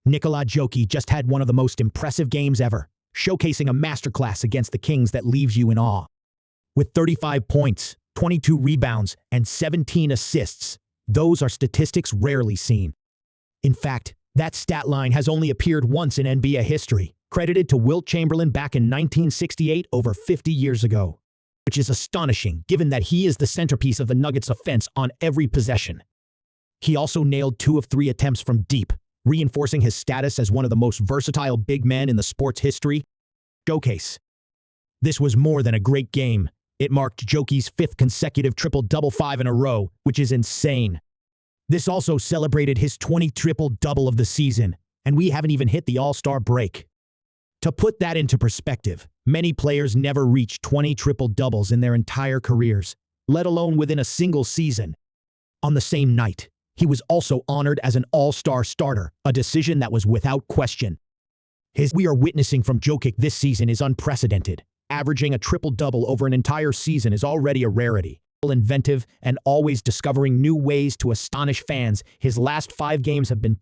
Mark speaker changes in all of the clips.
Speaker 1: Nikola Jokic just had one of the most impressive games ever, showcasing a masterclass against the Kings that leaves you in awe. With 35 points, 22 rebounds, and 17 assists, those are statistics rarely seen. In fact, that stat line has only appeared once in NBA history, credited to Wilt Chamberlain back in 1968, over 50 years ago. Which is astonishing given that he is the centerpiece of the Nuggets' offense on every possession. He also nailed 2 of 3 attempts from deep, reinforcing his status as one of the most versatile big men in the sport's history. Showcase. This was more than a great game. It marked Jokic's 5th consecutive triple-double, 5 in a row, which is insane. This also celebrated his 20th triple-double of the season, and we haven't even hit the All-Star break. To put that into perspective, many players never reach 20 triple-doubles in their entire careers, let alone within a single season. On the same night, he was also honored as an All-Star starter, a decision that was without question. His we are witnessing from Jokic this season is unprecedented. Averaging a triple-double over an entire season is already a rarity. Inventive and always discovering new ways to astonish fans, his last 5 games have been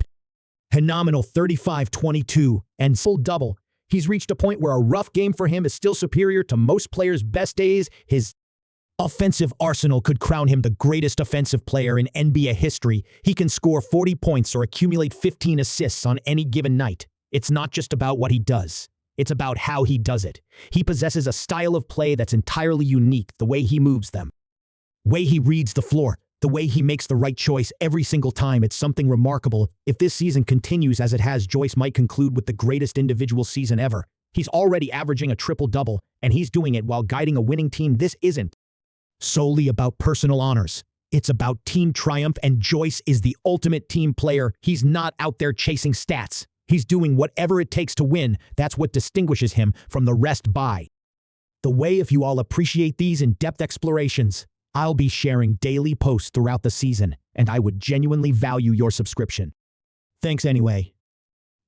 Speaker 1: phenomenal. 35, 22, and full double. He's reached a point where a rough game for him is still superior to most players' best days. His offensive arsenal could crown him the greatest offensive player in NBA history. He can score 40 points or accumulate 15 assists on any given night. It's not just about what he does. It's about how he does it. He possesses a style of play that's entirely unique, the way he moves them, the way he reads the floor, the way he makes the right choice every single time. It's something remarkable. If this season continues as it has, Joyce might conclude with the greatest individual season ever. He's already averaging a triple-double, and he's doing it while guiding a winning team. This isn't solely about personal honors. It's about team triumph, and Joyce is the ultimate team player. He's not out there chasing stats. He's doing whatever it takes to win. That's what distinguishes him from the rest. By the way, if you all appreciate these in-depth explorations, I'll be sharing daily posts throughout the season, and I would genuinely value your subscription. Thanks anyway.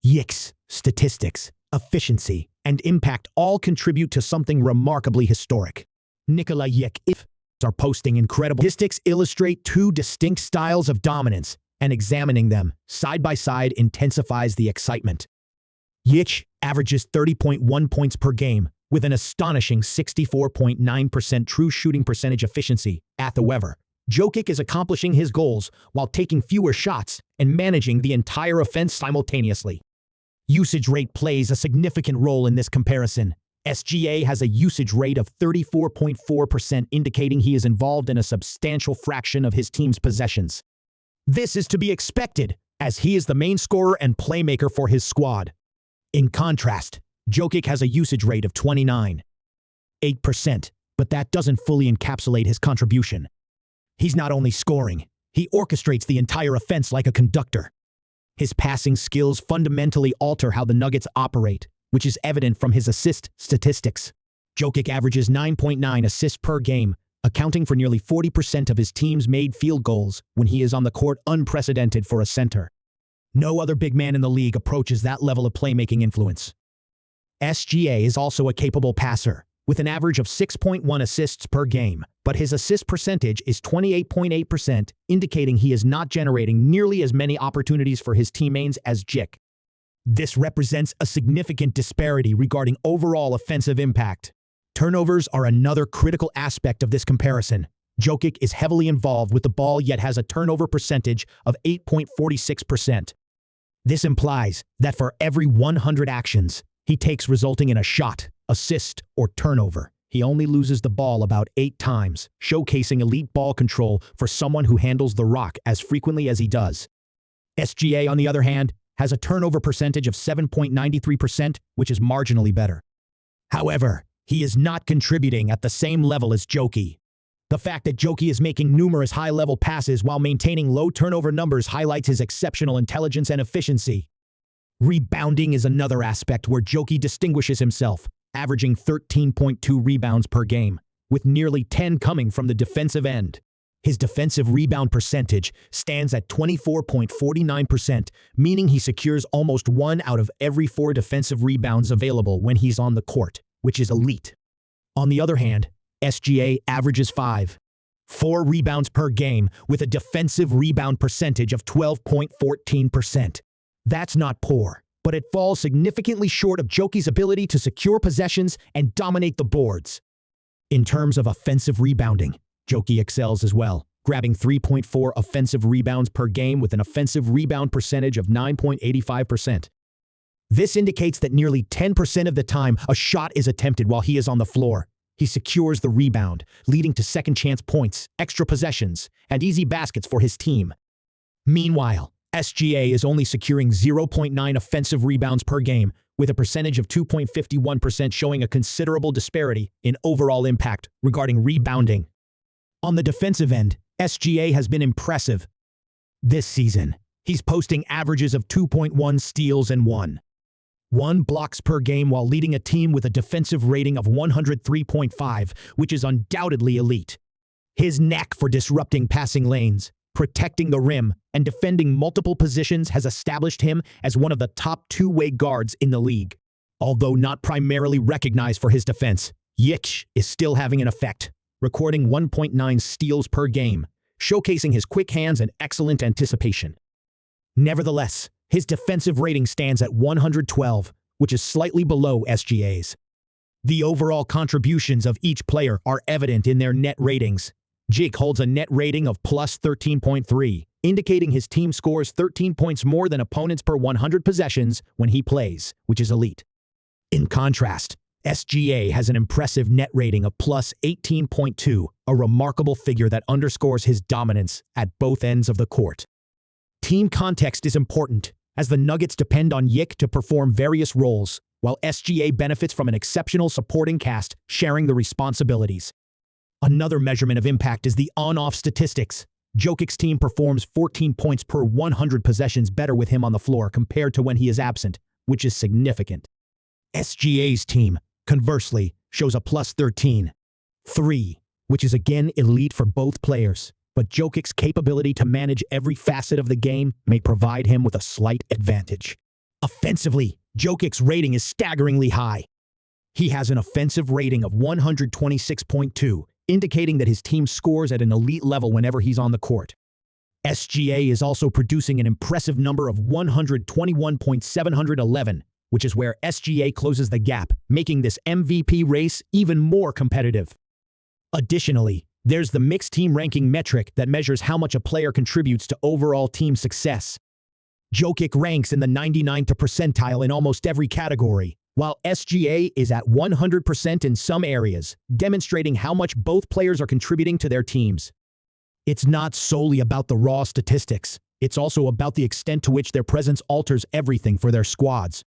Speaker 1: Yikes, statistics, efficiency, and impact all contribute to something remarkably historic. Nikola Jokic are posting incredible statistics illustrate 2 distinct styles of dominance, and examining them side by side intensifies the excitement. Jokic averages 30.1 points per game, with an astonishing 64.9% true shooting percentage efficiency. However, Jokic is accomplishing his goals while taking fewer shots and managing the entire offense simultaneously. Usage rate plays a significant role in this comparison. SGA has a usage rate of 34.4%, indicating he is involved in a substantial fraction of his team's possessions. This is to be expected, as he is the main scorer and playmaker for his squad. In contrast, Jokic has a usage rate of 29.8%, but that doesn't fully encapsulate his contribution. He's not only scoring, he orchestrates the entire offense like a conductor. His passing skills fundamentally alter how the Nuggets operate, which is evident from his assist statistics. Jokic averages 9.9 assists per game, accounting for nearly 40% of his team's made field goals when he is on the court, unprecedented for a center. No other big man in the league approaches that level of playmaking influence. SGA is also a capable passer, with an average of 6.1 assists per game, but his assist percentage is 28.8%, indicating he is not generating nearly as many opportunities for his teammates as Jokic. This represents a significant disparity regarding overall offensive impact. Turnovers are another critical aspect of this comparison. Jokic is heavily involved with the ball yet has a turnover percentage of 8.46%. This implies that for every 100 actions he takes resulting in a shot, assist, or turnover, he only loses the ball about 8 times, showcasing elite ball control for someone who handles the rock as frequently as he does. SGA, on the other hand, has a turnover percentage of 7.93%, which is marginally better. However, he is not contributing at the same level as Jokic. The fact that Jokic is making numerous high-level passes while maintaining low turnover numbers highlights his exceptional intelligence and efficiency. Rebounding is another aspect where Jokic distinguishes himself, averaging 13.2 rebounds per game, with nearly 10 coming from the defensive end. His defensive rebound percentage stands at 24.49%, meaning he secures almost 1 out of every 4 defensive rebounds available when he's on the court, which is elite. On the other hand, SGA averages 5.4 rebounds per game with a defensive rebound percentage of 12.14%. That's not poor, but it falls significantly short of Jokic's ability to secure possessions and dominate the boards. In terms of offensive rebounding, Jokic excels as well, grabbing 3.4 offensive rebounds per game with an offensive rebound percentage of 9.85%. This indicates that nearly 10% of the time a shot is attempted while he is on the floor. He secures the rebound, leading to second-chance points, extra possessions, and easy baskets for his team. Meanwhile, SGA is only securing 0.9 offensive rebounds per game, with a percentage of 2.51% showing a considerable disparity in overall impact regarding rebounding. On the defensive end, SGA has been impressive. This season, he's posting averages of 2.1 steals and 1 blocks per game while leading a team with a defensive rating of 103.5, which is undoubtedly elite. His knack for disrupting passing lanes, protecting the rim, and defending multiple positions has established him as one of the top two-way guards in the league. Although not primarily recognized for his defense, Jokic is still having an effect, recording 1.9 steals per game, showcasing his quick hands and excellent anticipation. Nevertheless, his defensive rating stands at 112, which is slightly below SGA's. The overall contributions of each player are evident in their net ratings. Jokic holds a net rating of plus 13.3, indicating his team scores 13 points more than opponents per 100 possessions when he plays, which is elite. In contrast, SGA has an impressive net rating of plus 18.2, a remarkable figure that underscores his dominance at both ends of the court. Team context is important, as the Nuggets depend on Jokic to perform various roles, while SGA benefits from an exceptional supporting cast sharing the responsibilities. Another measurement of impact is the on-off statistics. Jokic's team performs 14 points per 100 possessions better with him on the floor compared to when he is absent, which is significant. SGA's team, conversely, shows a plus 13.3, which is again elite for both players, but Jokic's capability to manage every facet of the game may provide him with a slight advantage. Offensively, Jokic's rating is staggeringly high. He has an offensive rating of 126.2, indicating that his team scores at an elite level whenever he's on the court. SGA is also producing an impressive number of 121.711, which is where SGA closes the gap, making this MVP race even more competitive. Additionally, there's the mixed team ranking metric that measures how much a player contributes to overall team success. Jokic ranks in the 99th percentile in almost every category, while SGA is at 100% in some areas, demonstrating how much both players are contributing to their teams. It's not solely about the raw statistics, it's also about the extent to which their presence alters everything for their squads.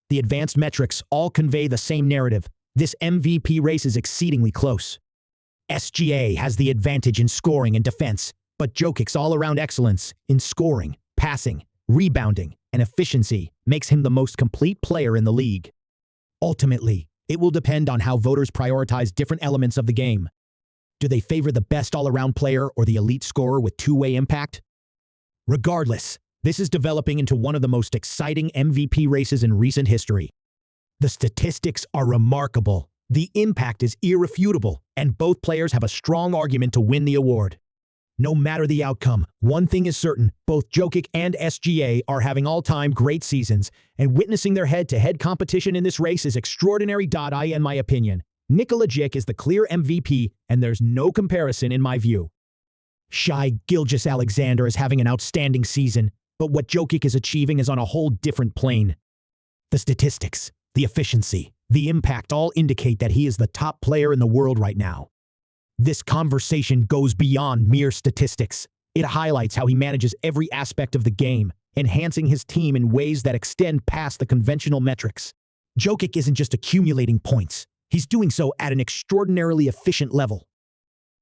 Speaker 1: The advanced metrics all convey the same narrative. This MVP race is exceedingly close. SGA has the advantage in scoring and defense, but Jokic's all-around excellence in scoring, passing, rebounding, and efficiency makes him the most complete player in the league. Ultimately, it will depend on how voters prioritize different elements of the game. Do they favor the best all-around player or the elite scorer with two-way impact? Regardless, this is developing into one of the most exciting MVP races in recent history. The statistics are remarkable, the impact is irrefutable, and both players have a strong argument to win the award. No matter the outcome, one thing is certain, both Jokic and SGA are having all-time great seasons, and witnessing their head-to-head competition in this race is extraordinary. In my opinion, Nikola Jokic is the clear MVP, and there's no comparison in my view. Gilgeous-Alexander is having an outstanding season, but what Jokic is achieving is on a whole different plane. The statistics, the efficiency, the impact all indicate that he is the top player in the world right now. This conversation goes beyond mere statistics. It highlights how he manages every aspect of the game, enhancing his team in ways that extend past the conventional metrics. Jokic isn't just accumulating points, he's doing so at an extraordinarily efficient level.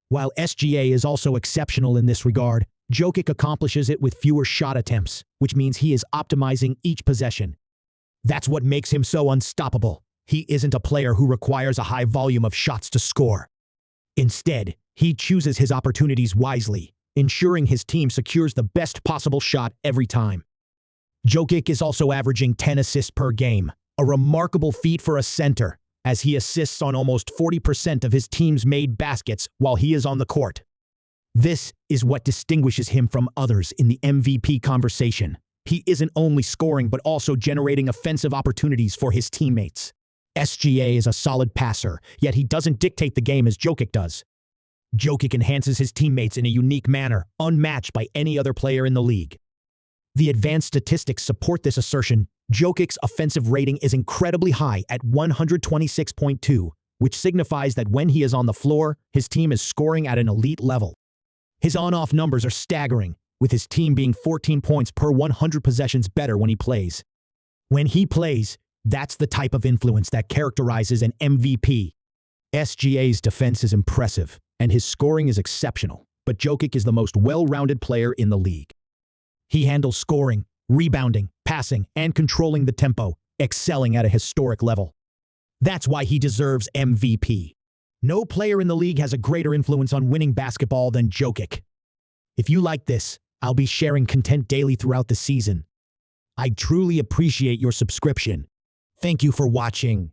Speaker 1: While SGA is also exceptional in this regard, Jokic accomplishes it with fewer shot attempts, which means he is optimizing each possession. That's what makes him so unstoppable. He isn't a player who requires a high volume of shots to score. Instead, he chooses his opportunities wisely, ensuring his team secures the best possible shot every time. Jokic is also averaging 10 assists per game, a remarkable feat for a center, as he assists on almost 40% of his team's made baskets while he is on the court. This is what distinguishes him from others in the MVP conversation. He isn't only scoring but also generating offensive opportunities for his teammates. SGA is a solid passer, yet he doesn't dictate the game as Jokic does. Jokic enhances his teammates in a unique manner, unmatched by any other player in the league. The advanced statistics support this assertion. Jokic's offensive rating is incredibly high at 126.2, which signifies that when he is on the floor, his team is scoring at an elite level. His on-off numbers are staggering, with his team being 14 points per 100 possessions better when he plays. When he plays, that's the type of influence that characterizes an MVP. SGA's defense is impressive, and his scoring is exceptional, but Jokic is the most well-rounded player in the league. He handles scoring, rebounding, passing, and controlling the tempo, excelling at a historic level. That's why he deserves MVP. No player in the league has a greater influence on winning basketball than Jokic. If you like this, I'll be sharing content daily throughout the season. I truly appreciate your subscription. Thank you for watching.